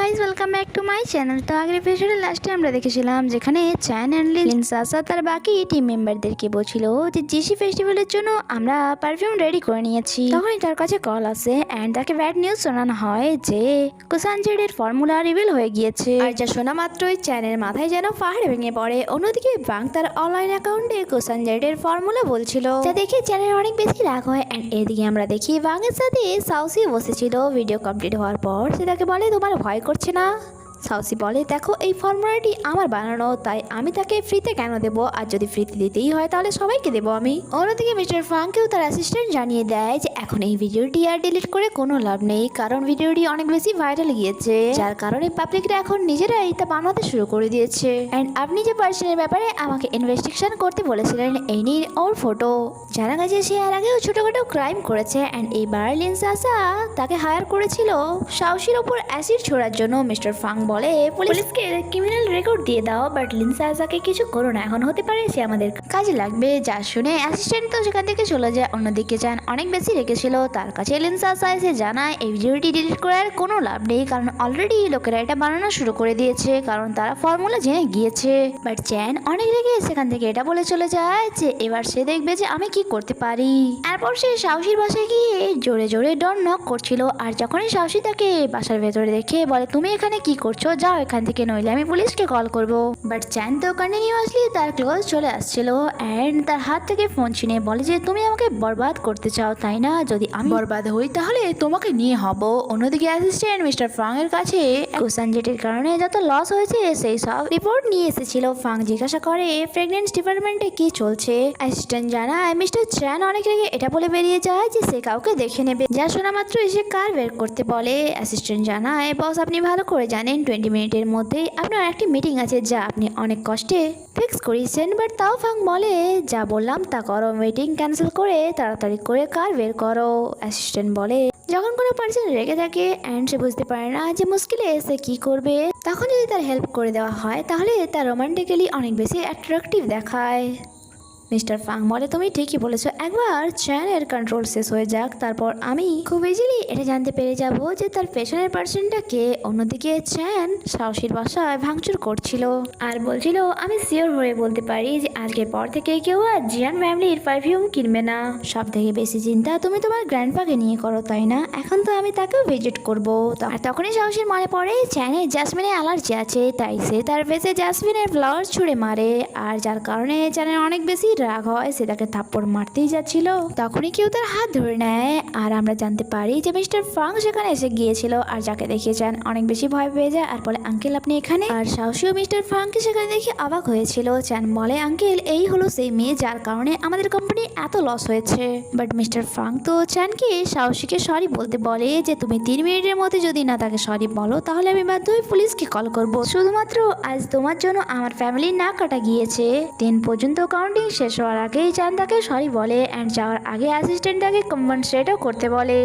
Guys, welcome back to my channel. তো আগের এপিসোডে লাস্টে আমরা দেখেছিলাম যেখানে চ্যান অ্যান্ড লিনসাসা তার বাকি টিম মেম্বারদেরকে বলছিল যে জিসি ফেস্টিভ্যালের জন্য আমরা পারফিউম রেডি করে নিয়েছি। তখনই তার কাছে কল আসে অ্যান্ড তাকে ব্যাড নিউজ শোনানো হয় যে কুসানজেডের ফর্মুলা রিভিল হয়ে গিয়েছে। আর যা শোনা মাত্রই চ্যানের মাথায় যেন পাহাড় ভেঙে পড়ে। অন্যদিকে বাং তার অনলাইন অ্যাকাউন্টে কুসানজেডের ফর্মুলা বলছিল, যা দেখে চ্যানের অনেক বেশি রাগ হয়। অ্যান্ড এদিকে আমরা দেখি বাংয়ের সাথে সাউসি বসেছিল। ভিডিও কমপ্লিট হওয়ার পর সে তাকে বলে, তোমার ভয় করছে না? সাউসি বলে, দেখো এই ফর্মুলাটি আমার বানানো, তাই আমি তাকে ফ্রিতে কেন দেবো, আর যদি ফ্রিতে দিতেই হয় তাহলে সবাইকে দেবো আমি। অন্যদিকে মিস্টার ফাংকেও তার অ্যাসিস্ট্যান্ট জানিয়ে দেয় যে এখন এই ভিডিওটি আর ডিলিট করে কোনো লাভ নেই, কারণ ভিডিওটি অনেক বেশি ভাইরাল গিয়েছে, যার কারণে পাবলিকরা এখন নিজেরাই তা বানাতে শুরু করে দিয়েছে। অ্যান্ড আপনি যে পার্সনের ব্যাপারে আমাকে ইনভেস্টিগেশন করতে বলেছিলেন, এই নিন ওর ফটো। জানা গেছে সে আর আগেও ছোটখাটো ক্রাইম করেছে। অ্যান্ড এইবার লিনসাসা তাকে হায়ার করেছিল সাউসির ওপর অ্যাসিড ছোড়ার জন্য। মিস্টার ফাং বলে, পুলিশকে ক্রিমিনাল রেকর্ড দিয়ে দাও, বাট লিনসাসাকে কিছু করো না, এখন হতে পারে সে আমাদের কাজে লাগবে। যা শুনে অ্যাসিস্ট্যান্ট তো সেখান থেকে চলে যায়। অন্যদিকে চান অনেক বেশি রেখেছিল, তার কাছে লিনসাসা এসে জানায় এই ভিডিওটি ডিলিট করার কোনো লাভ নেই, কারণ অলরেডি লোকেরা এটা বানানো শুরু করে দিয়েছে, কারণ তারা ফর্মুলা জেনে গিয়েছে। বাট চ্যান অনেক রেগে সেখান থেকে এটা বলে চলে যায় যে এবার সে দেখবে যে আমি কি করতে পারি। এরপর সে সাহসীর বাসায় গিয়ে জোরে জোরে ডোর নক করছিল। আর যখনই সাহসী তাকে বাসার ভেতরে দেখে বলে, তুমি এখানে কি করছো, যাও এখান থেকে, নইলে আমি পুলিশকে কল করব। বাট চ্যান তো কন্টিনিউয়াসলি তার ক্লোজ চলে আসছিল অ্যান্ড তার হাত থেকে ফোন ছিনে বলে যে তুমি আমাকে বরবাদ করতে চাও তাই না, যদি আমি বরবাদ হই তাহলে তোমাকে নিয়ে হব। অন্যদিকে অ্যাসিস্ট্যান্ট মিস্টার ফাং এর কাছে কুসানজেটের কারণে যত লস হয়েছে সেই সব রিপোর্ট নিয়ে এসেছিল। ফাং জিজ্ঞাসা করে প্রেগনেন্সি ডিপার্টমেন্টে কি চলছে। অ্যাসিস্ট্যান্ট জানায় মিস্টার চ্যান অনেক রেগে এটা বলে বেরিয়ে যায় যে সে কাউকে দেখে নেবে। যা শোনা মাত্র এসে কার বের করতে বলে। অ্যাসিস্ট্যান্ট জানায়, বস আপনি ভালো করে জানেন 20 মিনিটের মধ্যেই আপনার একটি মিটিং আছে, যা আপনি অনেক কষ্টে ফিক্স করিয়েছেন। বাট তাও ফাং বলে, যা বললাম তা করো, মিটিং ক্যান্সেল করে তাড়াতাড়ি করে কার বের করো। অ্যাসিস্ট্যান্ট বলে, যখন কোনো পার্সন রেগে থাকে অ্যান্ড সে বুঝতে পারে না যে মুশকিলে এসে কি করবে, তখন যদি তার হেল্প করে দেওয়া হয় তাহলে তার রোমান্টিক্যালি অনেক বেশি অ্যাট্রাকটিভ দেখায়। মিস্টার ফাং বলে, তুমি ঠিকই বলেছো, একবার চ্যানের কন্ট্রোল শেষ হয়ে যাক, তারপর আমি খুব ইজিলি এটা জানতে পেরে যাব যে তার পেছনের পার্সনটা কে। অন্যদিকে চ্যান সাহসীর বাসায় ভাঙচুর করছিল আর বলছিল, আমি শিওর হয়ে বলতে পারি যে আজকের পর থেকে কেউ আর জিয়ান ফ্যামিলির পারফিউম কিনবে না। সব থেকে বেশি চিন্তা তুমি তোমার গ্র্যান্ডপাকে নিয়ে করো তাই না, এখন তো আমি তাকেও ভিজিট করবো। আর তখনই সাহসীর মনে পড়ে চ্যানের জাসমিনের অ্যালার্জি আছে, তাই সে তার ফেসে জাসমিনের ফ্লাওয়ার ছুঁড়ে মারে, আর যার কারণে চ্যানের অনেক বেশি রাগ হয়, সে তাকে থাপ্পড় মারতেই যাচ্ছিল। তখনই কেউ তার হাত ধরে নেয় আর আমরা জানতে পারি যে মিস্টার ফাং সেখানে এসে গিয়েছিল, আর যাকে দেখে চ্যান অনেক বেশি ভয় পেয়ে যায় আর বলে, আঙ্কেল আপনি এখানে। আর সাহসীও মিস্টার ফাংকে সেখানে দেখে অবাক হয়েছিল। চ্যান বলে, আঙ্কেল এই হলো সেই মেয়ে যার কারণে আমাদের কোম্পানি এত লস হয়েছে। বাট মিস্টার ফাং তো চ্যানকে সাহসীকে সরি বলতে বলে যে তুমি 3 মিনিটের মধ্যে যদি না তাকে সরি বলো তাহলে আমি বাধ্য হয়ে পুলিশকে কল করব। শুধুমাত্র আজ তোমার জন্য আমার ফ্যামিলি না কাটা গিয়েছে। 10 পর্যন্ত কাউন্টিং শেষ হওয়ার আগেই চ্যান তাকে সরি বলে অ্যান্ড যাওয়ার আগে অ্যাসিস্ট্যান্ট তাকে কম্পেনসেটও করতে বলে।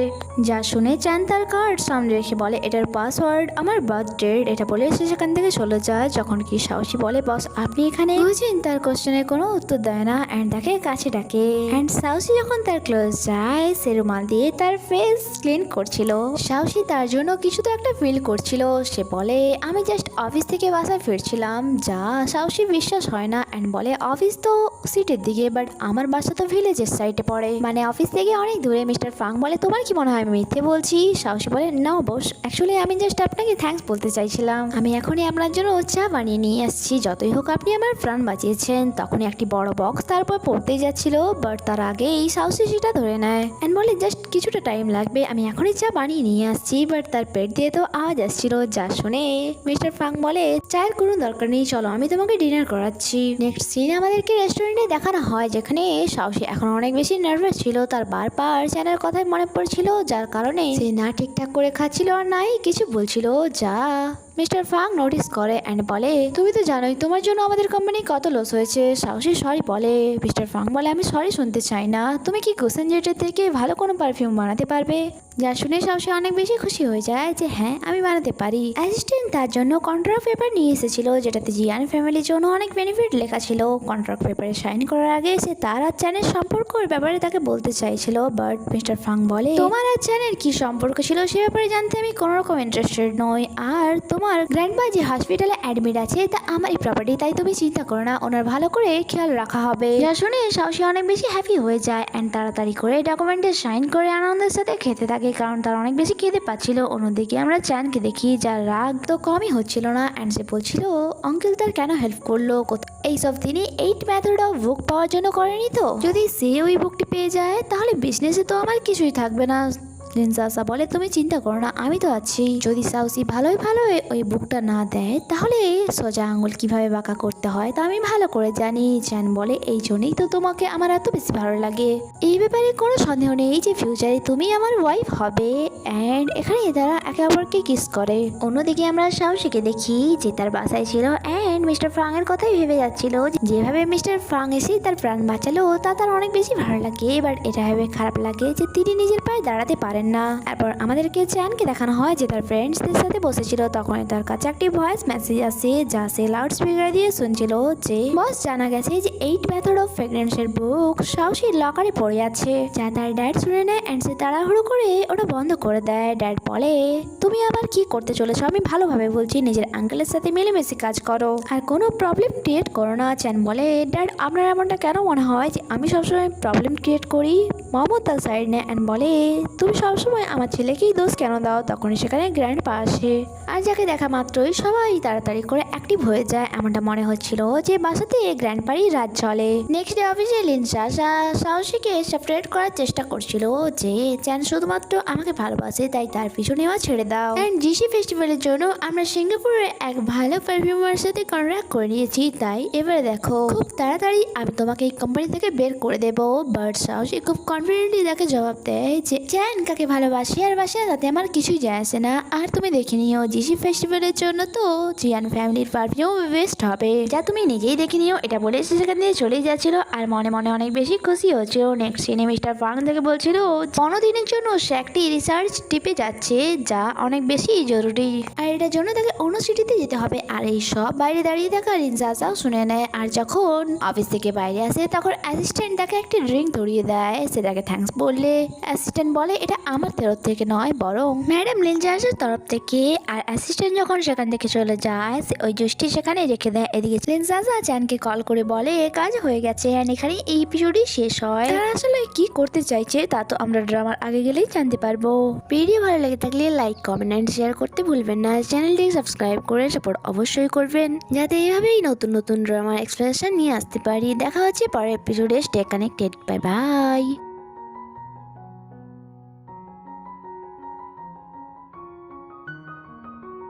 যা শুনে চ্যান তার কার্ড সামনে রেখে বলে, এটার পাসওয়ার্ড আমার বার্থ ডেট, এটা বলে সে সেখান থেকে চলে যায়। যখন কি সাহসী বলে, বস আপনি এখানে বুঝেন, তার কোশ্চেনের কোনো উত্তর দেয় না অ্যান্ড তাকে কাছে ডাকে। অ্যান্ড সাহসী যখন তার ক্লোজ যায় সে রুমাল দিয়ে তার ফেস ক্লিন করছিল। সাহসী তার জন্য কিছু তো একটা ফিল করছিল। সে বলে, আমি জাস্ট অফিস থেকে বাসায় ফিরছিলাম। যা সাহসী বিশ্বাস হয় না অ্যান্ড বলে, অফিস তো সিটির দিকে, বাট আমার বাসা তো ভিলেজের সাইডে পড়ে, মানে অফিস থেকে অনেক দূরে। মিস্টার ফাং বলে, তোমার কি মনে হয় আমি মিথ্যে বলছি? সাহসী বলে, না বস, অ্যাকচুয়ালি আমি জাস্ট আপনাকে থ্যাঙ্কস বলতে চাইছিলাম। আমি এখনই আপনার জন্য চা বানিয়ে নিয়ে আসছি, যতই হোক আপনি আমার প্রাণ বাঁচিয়েছেন। তখনই একটি বড় বক্স তারপর পড়তেই যাচ্ছিল, বাট তার আগেই সাহসী সেটা ধরে নেয় অ্যান্ড বলে, জাস্ট কিছুটা টাইম লাগবে, আমি এখনই চা বানিয়ে নিয়ে আসছি। বাট তার পেট দিয়ে তো আওয়াজ আসছিল। যা শুনে মিস্টার ফাং বলে, চায়ের কোনো দরকার নেই, চলো আমি তোমাকে ডিনার করাচ্ছি। নেক্সট সিন আমাদেরকে রেস্টুরেন্টে দেখানো হয়, যেখানে সাহসী এখন অনেক বেশি নার্ভাস ছিল। তার বারবার চ্যানের কথাই মনে পড়ছিল, যার কারণে সে না ঠিকঠাক করে খাচ্ছিল আর নাই কিছু বলছিল। যা মিস্টার ফাং নোটিস করে অ্যান্ড বলে, তুমি তো জানোই তোমার জন্য আমাদের কোম্পানি কত লস হয়েছে। সাহসী সরি বলে। মিস্টার ফাং বলে, আমি সরি শুনতে চাই না, তুমি কি গোসেন জেটের থেকে ভালো কোনো পারফিউম বানাতে পারবে? যা শুনে সাহসী অনেক বেশি খুশি হয়ে যায় যে হ্যাঁ আমি বানাতে পারি। অ্যাসিস্ট্যান্ট তার জন্য কন্ট্রাক্ট পেপার নিয়ে এসেছিল যেটাতে জিয়ান ফ্যামিলির জন্য অনেক বেনিফিট লেখা ছিল। কন্ট্রাক্ট পেপারে সাইন করার আগে সে তার আর চ্যানের সম্পর্কের ব্যাপারে তাকে বলতে চাইছিল, বাট মিস্টার ফাং বলে, তোমার আর চ্যানের কি সম্পর্ক ছিল সে ব্যাপারে জানতে আমি কোনো রকম ইন্টারেস্টেড নই, আর তোমার গ্র্যান্ডমা যে হসপিটালে অ্যাডমিট আছে তা আমারই প্রপার্টি, তাই তুমি চিন্তা করো না, ওনার ভালো করে খেয়াল রাখা হবে। যা শুনে সাহসী অনেক বেশি হ্যাপি হয়ে যায় অ্যান্ড তাড়াতাড়ি করে ডকুমেন্টে সাইন করে আনন্দের সাথে খেতে থাকে, কারণ তার অনেক বেশি খেতে পাচ্ছিল। অন্যদিকে আমরা চ্যানকে দেখি যার রাগ তো কমই হচ্ছিল না অ্যান্ড সে বলছিল আঙ্কেল তার কেন হেল্প করলো, এইসব তিনি 8 মেথড অফ বুক পাওয়ার জন্য করেনি তো? যদি সে ওই বুকটি পেয়ে যায় তাহলে বিজনেসে তো আমার কিছুই থাকবে না। লিনসাসা বলে, তুমি চিন্তা করো না, আমি তো আছি। যদি সাউসি ভালোই ওই বুকটা না দেয় তাহলে সোজা আঙুল কিভাবে বাঁকা করতে হয় তা আমি ভালো করে জানি। চ্যান বলে, এই জন্যই তো তোমাকে আমার এত বেশি ভালো লাগে। এই ব্যাপারে কোনো সন্দেহ নেই যে ফিউচারে তুমি আমার ওয়াইফ হবে। অ্যান্ড এখানে তারা একে অপরকে কিস করে। অন্যদিকে আমরা সাহসীকে দেখি যে তার বাসায় ছিল অ্যান্ড মিস্টার ফ্রাং এর কথাই ভেবে যাচ্ছিল যেভাবে মিস্টার ফ্রাং এসে তার প্রাণ বাঁচালো তা তার অনেক বেশি ভালো লাগে। বাট এটা ভেবে খারাপ লাগে যে তিনি নিজের পায়ে দাঁড়াতে পারেন না। তারপর আমাদেরকে চ্যানকে দেখানো হয় যে তার ফ্রেন্ডসদের সাথে বসেছিল, তখন তার কাছে একটি ভয়েস মেসেজ আসে যা সে লাউড স্পিকার দিয়ে শুনছিল যে বস জানা গেছে যে 8 মেথড অফ প্রেগন্যান্সির বুক সাহসীর লকারে পড়ে আছে, যা তার ড্যাড শুনে নেয় অ্যান্ড সে তাড়াহুড়ো করে ওটা বন্ধ করে দেয়। ড্যাড বলে, তুমি আবার কি করতে চলেছো? আমি ভালোভাবে বলছি, নিজের আঙ্কেলের সাথে মিলেমিশে কাজ করো আর কোনো প্রবলেম ক্রিয়েট করো না। চ্যান বলে, ড্যাড আপনার এমনটা কেন মনে হয় যে আমি সবসময় প্রবলেম ক্রিয়েট করি? মোহাম্মদ তার সাইড নেয় অ্যান্ড বলে, তুমি সবসময় আমার ছেলেকেই দোষ কেন দাও? তখনই সেখানে গ্র্যান্ড পা আসে আর যাকে দেখা মাত্রই সবাই তাড়াতাড়ি করে অ্যাক্টিভ হয়ে যায়। এমনটা মনে হচ্ছিল যে বাসাতে গ্র্যান্ড পারি রাত চলে। নেক্সট ডে অফিসে লিনসাসা সাহসীকে সেপারেট করার চেষ্টা করছিল যে চ্যান শুধুমাত্র আমাকে ভালোবাসে তাই তার পিছু নেওয়া ছেড়ে দাও। অ্যান্ড জিসি ফেস্টিভ্যালের জন্য আমরা সিঙ্গাপুরের এক ভালো পারফিউমার সাথে কন্ট্রাক্ট করে নিয়েছি, তাই এবারে দেখো খুব তাড়াতাড়ি আমি তোমাকে এই কোম্পানি থেকে বের করে দেবো। বাট সাহসী খুব কনফিডেন্টলি তাকে জবাব দেয় যে চ্যান কাকে ভালোবাসি আর বাসি তাতে আমার কিছুই যায় আসে না, আর তুমি দেখে নিও জিসি ফেস্টিভ্যালের জন্য তো জিয়ান ফ্যামিলির পারফিউম বেস্ট হবে, যা তুমি নিজেই দেখে নিও। এটা বলে সে সেখান থেকে চলেই যাচ্ছিল আর মনে মনে অনেক বেশি খুশি হচ্ছিল। নেক্সট সিনে মিস্টার ফাং থেকে বলছিল 15 দিনের জন্য সে একটি রিসার্চ টিপে যাচ্ছে যা অনেক বেশি জরুরি, আর এটার জন্য তাকে অন্য সিটিতে যেতে হবে। আর এই সব বাইরে দাঁড়িয়ে থাকা লিনসাসাও শুনে নেয়। আর যখন অফিস থেকে বাইরে আসে তখন অ্যাসিস্ট্যান্ট তাকে একটি ড্রিঙ্ক ধরিয়ে দেয়। সে তাকে থ্যাঙ্কস বললে অ্যাসিস্ট্যান্ট বলে, এটা আমার তরফ থেকে নয় বরং ম্যাডাম লিনসাসের তরফ থেকে। আর অ্যাসিস্ট্যান্ট যখন সেখান থেকে চলে যায় ওই জুসটি সেখানে রেখে দেয়। এদিকে লিনসাসা চ্যানকে কল করে বলে কাজ হয়ে গেছে আর এখানে এই এপিসোডই শেষ হয়। তারা আসলে কি করতে চাইছে তা তো আমরা ড্রামার আগে গেলেই জানতে পারবো। ভিডিও ভালো লেগে থাকলে লাইক কমেন্ট এন্ড শেয়ার করতে ভুলবেন না। চ্যানেলটি সাবস্ক্রাইব করে সাপোর্ট অবশ্যই করবেন যাতে এইভাবেই নতুন নতুন ড্রামার এক্সপ্লেনেশন নিয়ে আসতে পারি। দেখা হচ্ছে পরের এপিসোডে। Stay connected. Bye bye.